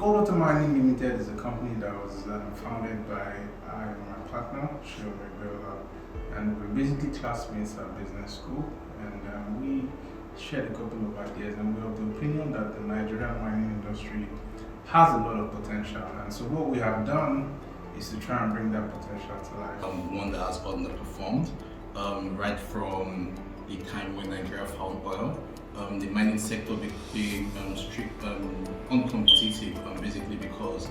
Goldwater Mining Limited is a company that was founded by I and my partner, and we're basically classmates at business school, and we shared a couple of ideas, and we're of the opinion that the Nigerian mining industry has a lot of potential, and so what we have done is to try and bring that potential to life. One that has underperformed, right from the time when Nigeria found oil. The mining sector became uncompetitive, basically because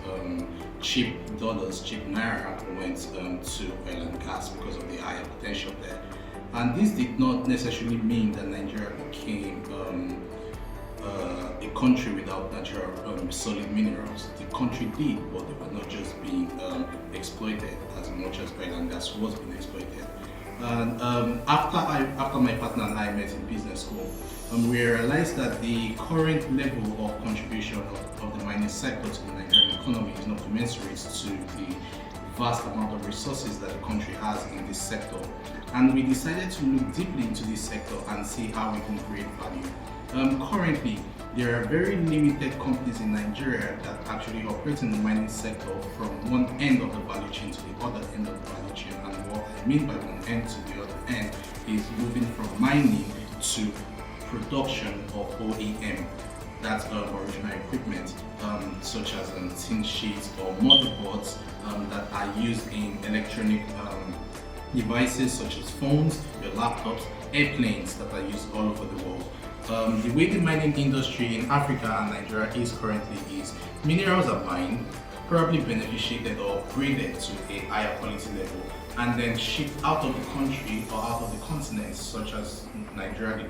cheap dollars, cheap naira went to oil and gas because of the higher potential there. And this did not necessarily mean that Nigeria became a country without natural solid minerals. The country did, but they were not just being exploited as much as oil and gas was being exploited. And after my partner and I met in business school, we realized that the current level of contribution of the mining sector to the Nigerian economy is not commensurate to the vast amount of resources that the country has in this sector. And we decided to look deeply into this sector and see how we can create value. Currently, there are very limited companies in Nigeria that actually operate in the mining sector from one end of the value chain to the other end of the value chain. And what I mean by one end to the other end is moving from mining to production of OEM, that's original equipment, such as tin sheets or motherboards that are used in electronic devices such as phones, your laptops, airplanes that are used all over the world. The way the mining industry in Africa and Nigeria is currently is minerals are mined, probably beneficiated or upgraded to a higher quality level, and then shipped out of the country or out of the continent, such as Nigeria,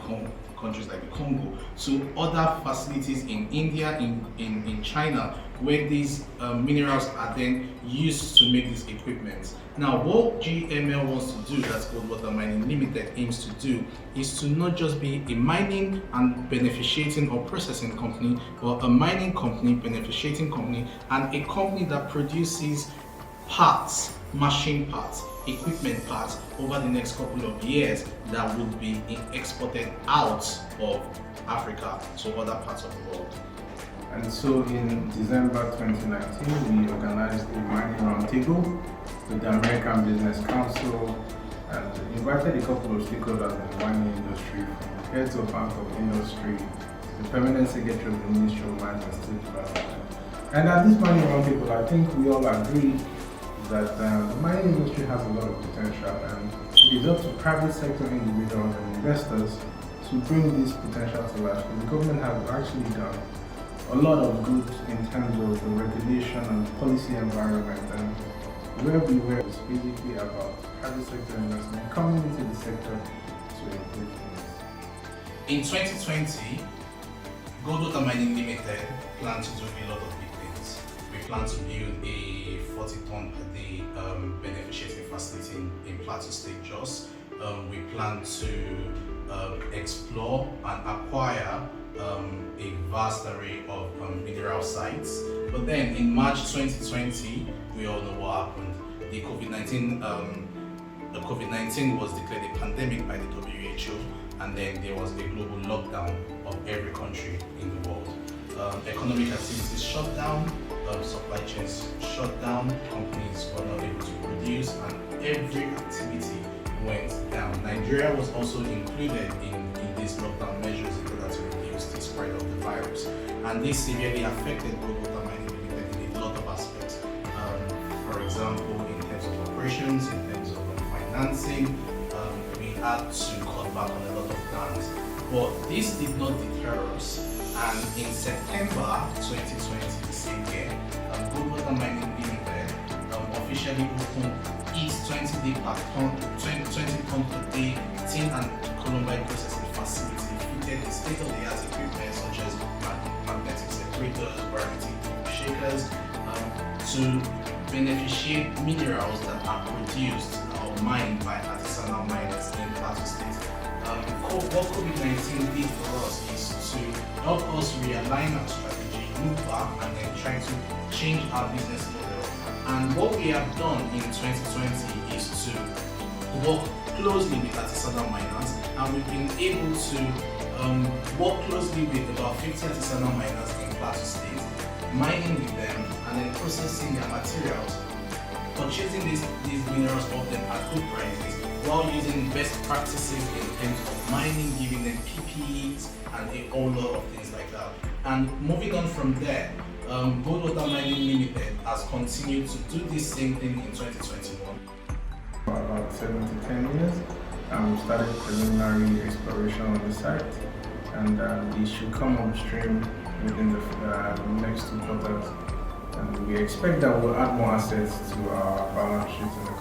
countries like the Congo, to other facilities in India, in China, where these minerals are then used to make these equipment. Now, what GML wants to do, that's Goldwater Mining Limited aims to do, is to not just be a mining and beneficiating or processing company, but a mining company, beneficiating company, and a company that produces parts, machine parts, equipment parts over the next couple of years that will be exported out of Africa to other parts of the world. And so in December 2019, we organized a mining roundtable with the American Business Council and invited a couple of stakeholders in the mining industry, from the heads of Bank of Industry to the Permanent Secretary of the Ministry of Mines and State Development. And at this mining roundtable, I think we all agree that the mining industry has a lot of potential, and it is up to private sector individuals and investors to bring this potential to life. The government has actually done a lot of good in terms of the regulation and policy environment, and where we were is basically about private sector investment coming into the sector to improve things. In 2020, Goldwater Mining Limited plans to do a lot of big things. We plan to build a 40-ton per day beneficiating facility in Plateau State, Jos. We plan to explore and acquire a vast array of mineral sites. But then in March 2020, we all know what happened. The COVID-19 was declared a pandemic by the WHO, and then there was a global lockdown of every country in the world. Economic activities shut down, supply chains shut down, companies were not able to produce, and every activity went down. Nigeria was also included in these lockdown measures in order to reduce the spread of the virus, and this severely affected Goldwater Mining Limited in a lot of aspects. For example, in terms of operations, in terms of financing, we had to cut back on a lot of plans. But this did not deter us, and in September 2020, the same year, Goldwater Mining Limited officially opened its 20 ton per day tin and columbide processing facility, fitted with state-of-the-art equipment such as magnetic separators, gravity shakers, to beneficiate minerals that are produced or mined by artisanal miners in Plateau State. What COVID-19 did for us is to help us realign our strategy, look back, and then try to change our business model. And what we have done in 2020 is to work closely with artisanal miners, and we've been able to work closely with about 50 artisanal miners in Plateau State mining with them, and then processing their materials, purchasing these minerals off them at good prices, while using best practices in terms of mining, giving them PPEs and a whole lot of things like that. And moving on from there, Goldwater Mining Limited has continued to do this same thing in 2021. For about 7 to 10 years, we started preliminary exploration on the site, and it should come on stream within the next 2 quarters. And we expect that we'll add more assets to our balance sheet in the